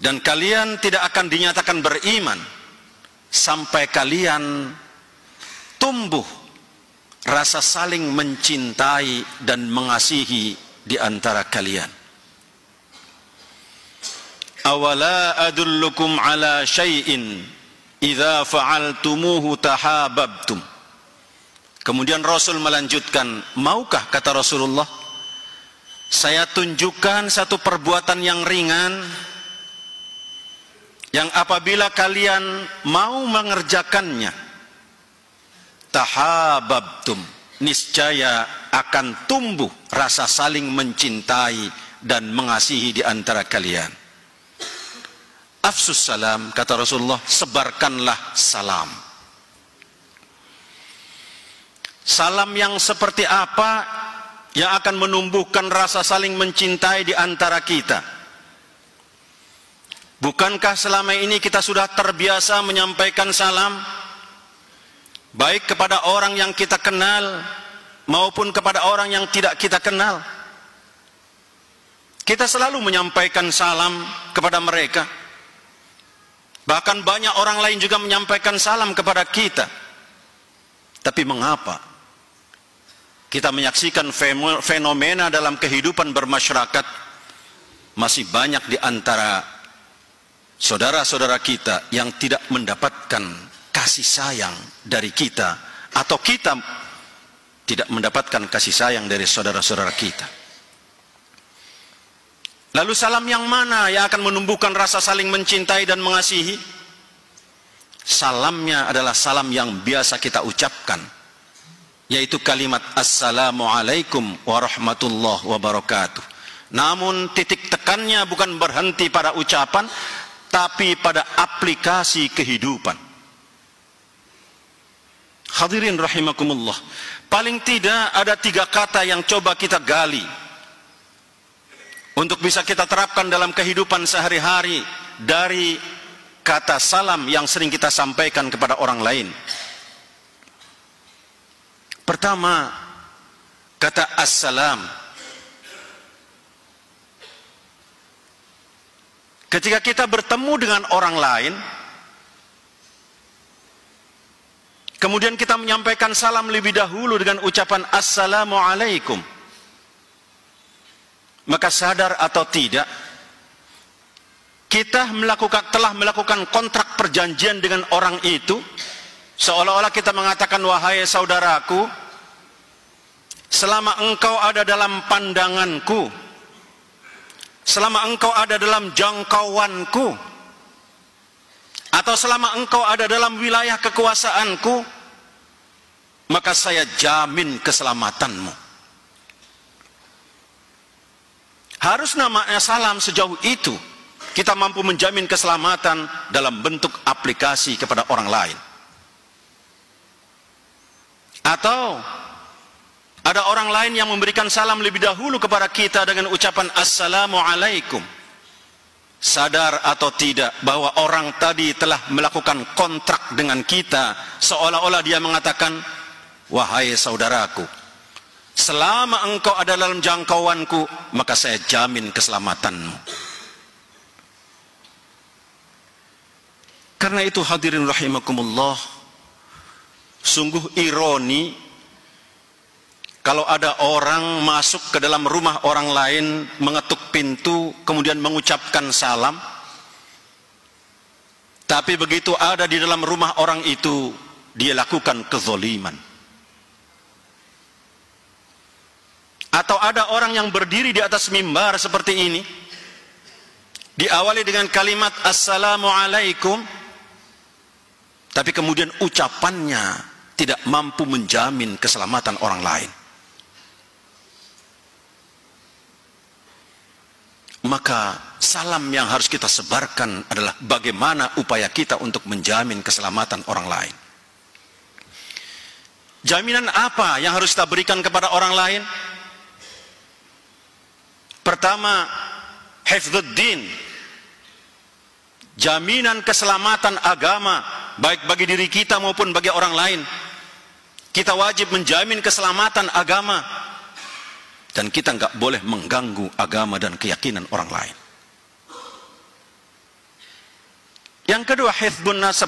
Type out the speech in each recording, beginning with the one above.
Dan kalian tidak akan dinyatakan beriman sampai kalian tumbuh rasa saling mencintai dan mengasihi di antara kalian. Awala adullukum ala syai'in idza fa'altumuhu tahabbtum. Kemudian Rasul melanjutkan, maukah, kata Rasulullah, saya tunjukkan satu perbuatan yang ringan yang apabila kalian mau mengerjakannya, tahabbtum, niscaya akan tumbuh rasa saling mencintai dan mengasihi di antara kalian. Afsus salam, kata Rasulullah, sebarkanlah salam. Salam yang seperti apa yang akan menumbuhkan rasa saling mencintai di antara kita? Bukankah selama ini kita sudah terbiasa menyampaikan salam, baik kepada orang yang kita kenal maupun kepada orang yang tidak kita kenal? Kita selalu menyampaikan salam kepada mereka. Bahkan banyak orang lain juga menyampaikan salam kepada kita. Tapi mengapa kita menyaksikan fenomena dalam kehidupan bermasyarakat, masih banyak di antara saudara-saudara kita yang tidak mendapatkan kasih sayang dari kita, atau kita tidak mendapatkan kasih sayang dari saudara-saudara kita? Lalu salam yang mana yang akan menumbuhkan rasa saling mencintai dan mengasihi? Salamnya adalah salam yang biasa kita ucapkan, yaitu kalimat Assalamualaikum warahmatullahi wabarakatuh. Namun titik tekannya bukan berhenti pada ucapan, tapi pada aplikasi kehidupan. Hadirin rahimakumullah, paling tidak ada 3 kata yang coba kita gali untuk bisa kita terapkan dalam kehidupan sehari-hari dari kata salam yang sering kita sampaikan kepada orang lain. Pertama, kata assalam. Ketika kita bertemu dengan orang lain, kemudian kita menyampaikan salam lebih dahulu dengan ucapan Assalamualaikum, maka sadar atau tidak, kita telah melakukan kontrak perjanjian dengan orang itu, seolah-olah kita mengatakan, wahai saudaraku, selama engkau ada dalam pandanganku, selama engkau ada dalam jangkauanku, atau selama engkau ada dalam wilayah kekuasaanku, maka saya jamin keselamatanmu. Harus namanya salam sejauh itu kita mampu menjamin keselamatan dalam bentuk aplikasi kepada orang lain. Atau ada orang lain yang memberikan salam lebih dahulu kepada kita dengan ucapan Assalamualaikum. Sadar atau tidak bahwa orang tadi telah melakukan kontrak dengan kita, seolah-olah dia mengatakan, wahai saudaraku, selama engkau ada dalam jangkauanku, maka saya jamin keselamatanmu. Karena itu hadirin rahimakumullah, sungguh ironi kalau ada orang masuk ke dalam rumah orang lain, mengetuk pintu, kemudian mengucapkan salam, tapi begitu ada di dalam rumah orang itu, dia lakukan kezaliman. Atau ada orang yang berdiri di atas mimbar seperti ini, diawali dengan kalimat Assalamualaikum, tapi kemudian ucapannya tidak mampu menjamin keselamatan orang lain. Maka salam yang harus kita sebarkan adalah bagaimana upaya kita untuk menjamin keselamatan orang lain. Jaminan apa yang harus kita berikan kepada orang lain? Pertama, hifdzuddin, jaminan keselamatan agama, baik bagi diri kita maupun bagi orang lain. Kita wajib menjamin keselamatan agama, dan kita nggak boleh mengganggu agama dan keyakinan orang lain. Yang kedua, hifdzun nasab,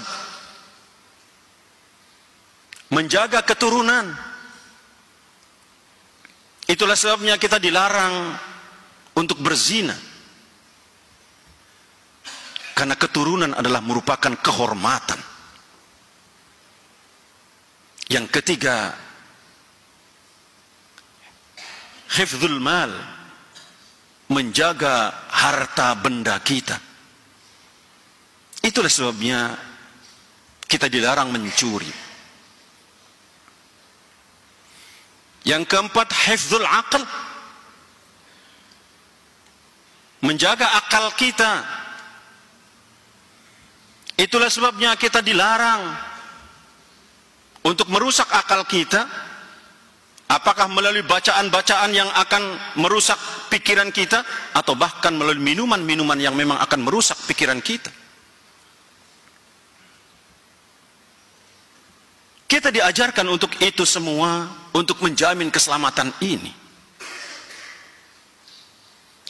menjaga keturunan. Itulah sebabnya kita dilarang untuk berzina, karena keturunan adalah merupakan kehormatan. Yang ketiga, hifdzul mal, menjaga harta benda kita. Itulah sebabnya kita dilarang mencuri. Yang keempat, hifdzul aql, menjaga akal kita. Itulah sebabnya kita dilarang untuk merusak akal kita, apakah melalui bacaan-bacaan yang akan merusak pikiran kita, atau bahkan melalui minuman-minuman yang memang akan merusak pikiran kita. Kita diajarkan untuk itu semua, untuk menjamin keselamatan ini.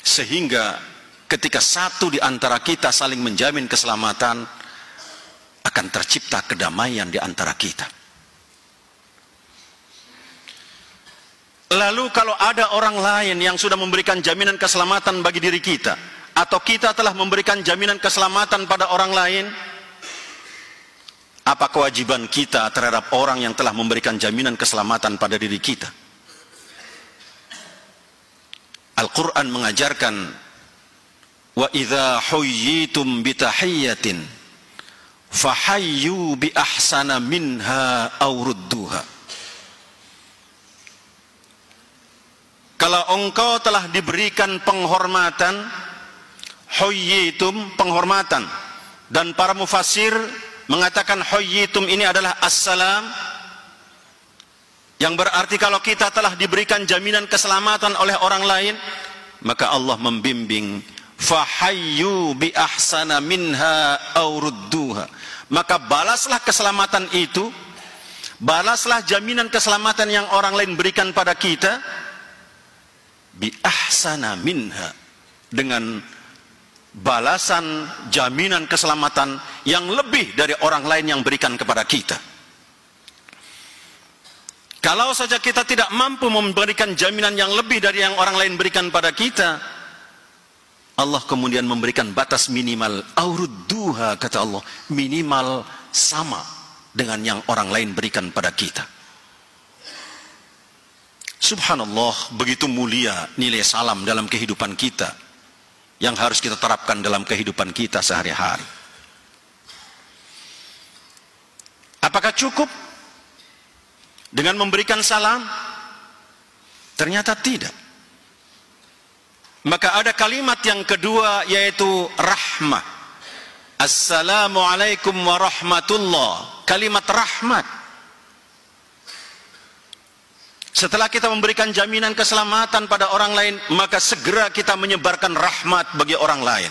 Sehingga ketika satu di antara kita saling menjamin keselamatan, akan tercipta kedamaian di antara kita. Lalu kalau ada orang lain yang sudah memberikan jaminan keselamatan bagi diri kita, atau kita telah memberikan jaminan keselamatan pada orang lain, apa kewajiban kita terhadap orang yang telah memberikan jaminan keselamatan pada diri kita? Al-Quran mengajarkan, wa idza huyyitum bitahiyyatin fahayyu bi ahsana minha aw rudduha. Kalau engkau telah diberikan penghormatan, huyyitum, penghormatan, dan para mufassir mengatakan huyyitum ini adalah assalam, yang berarti kalau kita telah diberikan jaminan keselamatan oleh orang lain, maka Allah membimbing, fahayyu bi ahsana minha aw rudduha, maka balaslah keselamatan itu, balaslah jaminan keselamatan yang orang lain berikan pada kita, bi ahsana minha, dengan balasan jaminan keselamatan yang lebih dari orang lain yang berikan kepada kita. Kalau saja kita tidak mampu memberikan jaminan yang lebih dari yang orang lain berikan pada kita, Allah kemudian memberikan batas minimal, aurudduha, kata Allah, minimal sama dengan yang orang lain berikan pada kita. Subhanallah, begitu mulia nilai salam dalam kehidupan kita, yang harus kita terapkan dalam kehidupan kita sehari-hari. Apakah cukup dengan memberikan salam? Ternyata tidak. Maka ada kalimat yang kedua, yaitu rahmah. Assalamualaikum warahmatullah. Kalimat rahmat. Setelah kita memberikan jaminan keselamatan pada orang lain, maka segera kita menyebarkan rahmat bagi orang lain.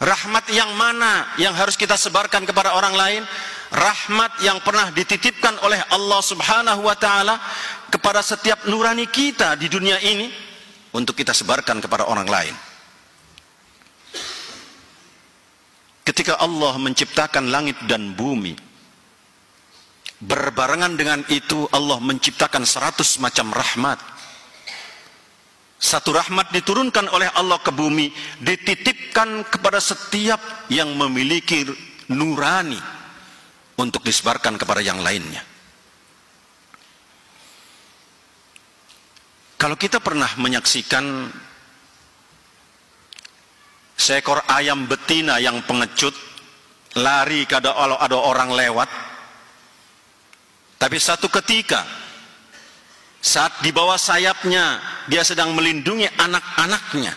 Rahmat yang mana yang harus kita sebarkan kepada orang lain? Rahmat yang pernah dititipkan oleh Allah Subhanahu wa ta'ala kepada setiap nurani kita di dunia ini, untuk kita sebarkan kepada orang lain. Ketika Allah menciptakan langit dan bumi, berbarengan dengan itu Allah menciptakan 100 macam rahmat. Satu rahmat diturunkan oleh Allah ke bumi, dititipkan kepada setiap yang memiliki nurani untuk disebarkan kepada yang lainnya. Kalau kita pernah menyaksikan seekor ayam betina yang pengecut, lari kalau ada orang lewat, tapi satu ketika saat di bawah sayapnya dia sedang melindungi anak-anaknya,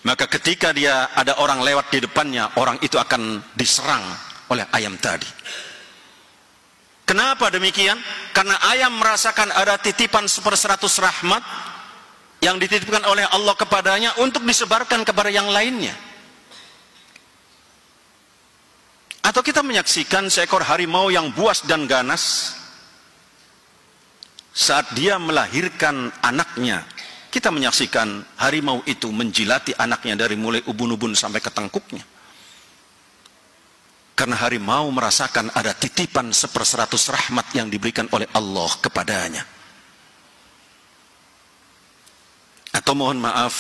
maka ketika dia ada orang lewat di depannya, orang itu akan diserang oleh ayam tadi. Kenapa demikian? Karena ayam merasakan ada titipan 100 rahmat yang dititipkan oleh Allah kepadanya untuk disebarkan kepada yang lainnya. Atau kita menyaksikan seekor harimau yang buas dan ganas, saat dia melahirkan anaknya, Kita menyaksikan harimau itu menjilati anaknya dari mulai ubun-ubun sampai ke tengkuknya. Karena harimau merasakan ada titipan 1/100 rahmat yang diberikan oleh Allah kepadanya. Atau mohon maaf,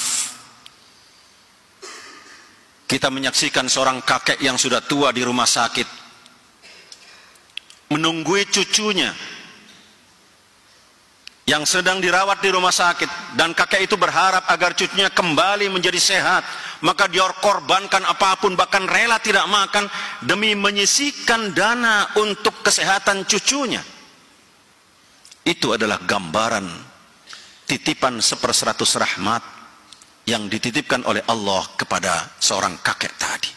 kita menyaksikan seorang kakek yang sudah tua di rumah sakit, menunggui cucunya yang sedang dirawat di rumah sakit, dan kakek itu berharap agar cucunya kembali menjadi sehat, maka dia korbankan apapun, bahkan rela tidak makan demi menyisihkan dana untuk kesehatan cucunya. Itu adalah gambaran titipan 1/100 rahmat yang dititipkan oleh Allah kepada seorang kakek tadi.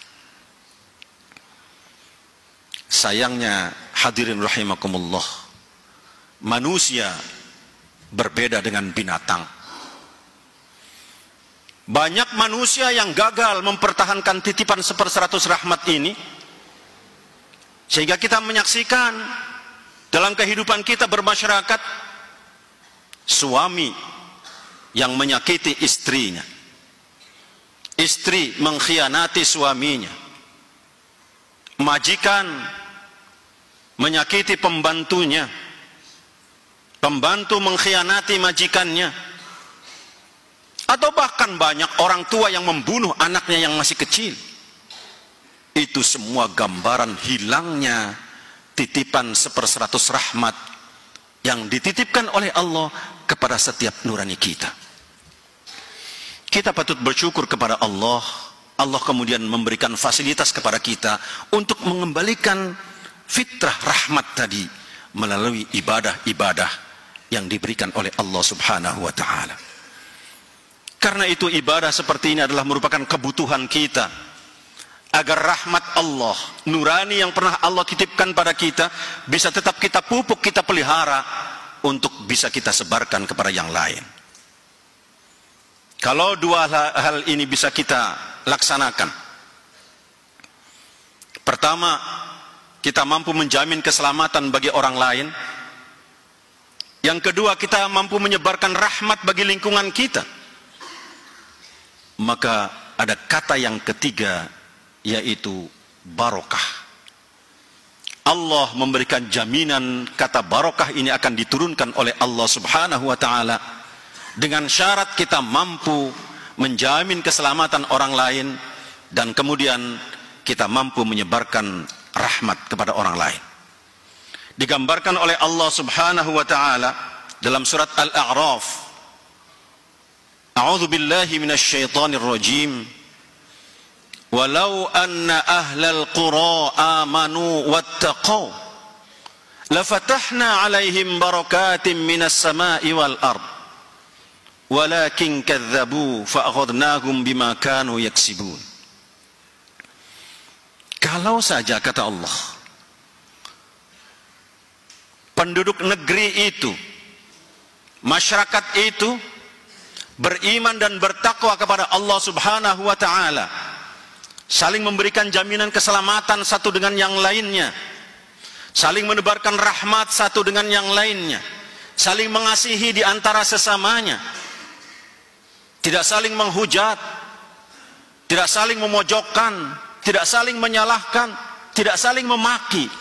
Sayangnya hadirin rahimakumullah, manusia berbeda dengan binatang. Banyak manusia yang gagal mempertahankan titipan 1/100 rahmat ini, sehingga kita menyaksikan dalam kehidupan kita bermasyarakat, suami yang menyakiti istrinya, istri mengkhianati suaminya, majikan menyakiti pembantunya, pembantu mengkhianati majikannya, atau bahkan banyak orang tua yang membunuh anaknya yang masih kecil. Itu semua gambaran hilangnya titipan 1/100 rahmat yang dititipkan oleh Allah kepada setiap nurani kita. Kita patut bersyukur kepada Allah. Allah kemudian memberikan fasilitas kepada kita untuk mengembalikan fitrah rahmat tadi melalui ibadah-ibadah yang diberikan oleh Allah Subhanahu wa ta'ala. Karena itu ibadah seperti ini adalah merupakan kebutuhan kita, agar rahmat Allah, nurani yang pernah Allah titipkan pada kita, bisa tetap kita pupuk, kita pelihara, untuk bisa kita sebarkan kepada yang lain. Kalau dua hal ini bisa kita laksanakan, pertama, kita mampu menjamin keselamatan bagi orang lain. Yang kedua, kita mampu menyebarkan rahmat bagi lingkungan kita. Maka ada kata yang ketiga, yaitu barokah. Allah memberikan jaminan kata barokah ini akan diturunkan oleh Allah Subhanahu wa ta'ala, dengan syarat kita mampu menjamin keselamatan orang lain, dan kemudian kita mampu menyebarkan rahmat kepada orang lain. Digambarkan oleh Allah Subhanahu wa ta'ala dalam surat Al-A'raf, A'udzu billahi minasy syaithanir rajim, walau anna ahlal qura amanu wattaqau lafatahna 'alaihim barakatim minas sama'i wal ard walakin kadzdzabu fa'akhadnahum bima kanu yaksibun. Kalau saja, kata Allah, penduduk negeri itu, masyarakat itu beriman dan bertakwa kepada Allah Subhanahu wa ta'ala, saling memberikan jaminan keselamatan satu dengan yang lainnya, saling menebarkan rahmat satu dengan yang lainnya, saling mengasihi di antara sesamanya, tidak saling menghujat, tidak saling memojokkan, tidak saling menyalahkan, tidak saling memaki,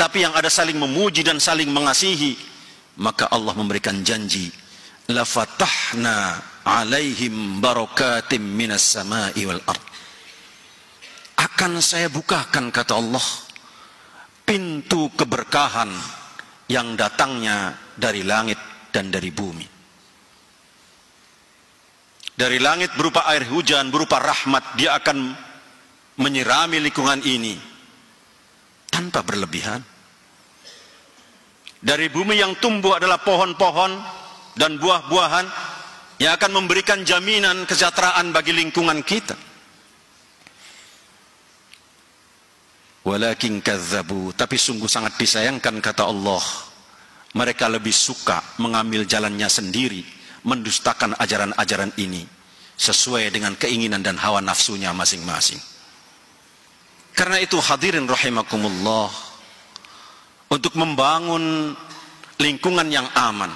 tapi yang ada saling memuji dan saling mengasihi, maka Allah memberikan janji, la fatahna 'alaihim barakatim minas sama'i wal ard. Akan saya bukakan, kata Allah, pintu keberkahan yang datangnya dari langit dan dari bumi. Dari langit berupa air hujan, berupa rahmat, dia akan menyirami lingkungan ini tanpa berlebihan. Dari bumi yang tumbuh adalah pohon-pohon dan buah-buahan yang akan memberikan jaminan kesejahteraan bagi lingkungan kita. Walakin kadzdzabu, tapi sungguh sangat disayangkan, kata Allah, mereka lebih suka mengambil jalannya sendiri, mendustakan ajaran-ajaran ini sesuai dengan keinginan dan hawa nafsunya masing-masing. Karena itu hadirin rahimakumullah, untuk membangun lingkungan yang aman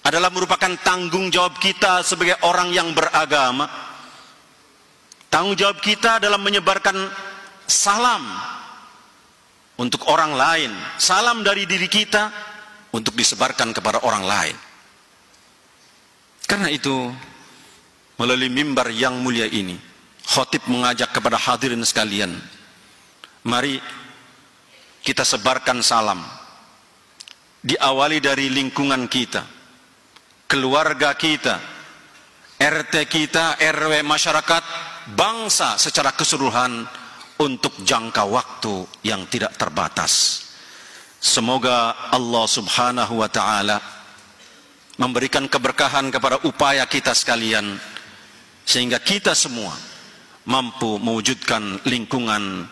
adalah merupakan tanggung jawab kita sebagai orang yang beragama. Tanggung jawab kita dalam menyebarkan salam untuk orang lain, salam dari diri kita untuk disebarkan kepada orang lain. Karena itu, melalui mimbar yang mulia ini, khatib mengajak kepada hadirin sekalian, mari kita sebarkan salam. Diawali dari lingkungan kita, keluarga kita, RT kita, RW, masyarakat, bangsa secara keseluruhan untuk jangka waktu yang tidak terbatas. Semoga Allah Subhanahu wa ta'ala memberikan keberkahan kepada upaya kita sekalian, sehingga kita semua mampu mewujudkan lingkungan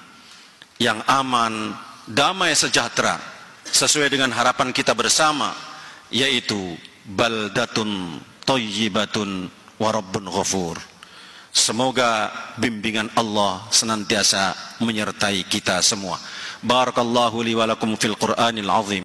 yang aman, damai, sejahtera, sesuai dengan harapan kita bersama, yaitu baldatun thayyibatun wa rabbun ghafur. Semoga bimbingan Allah senantiasa menyertai kita semua. Barakallahu li wa lakum fil Qur'anil azim.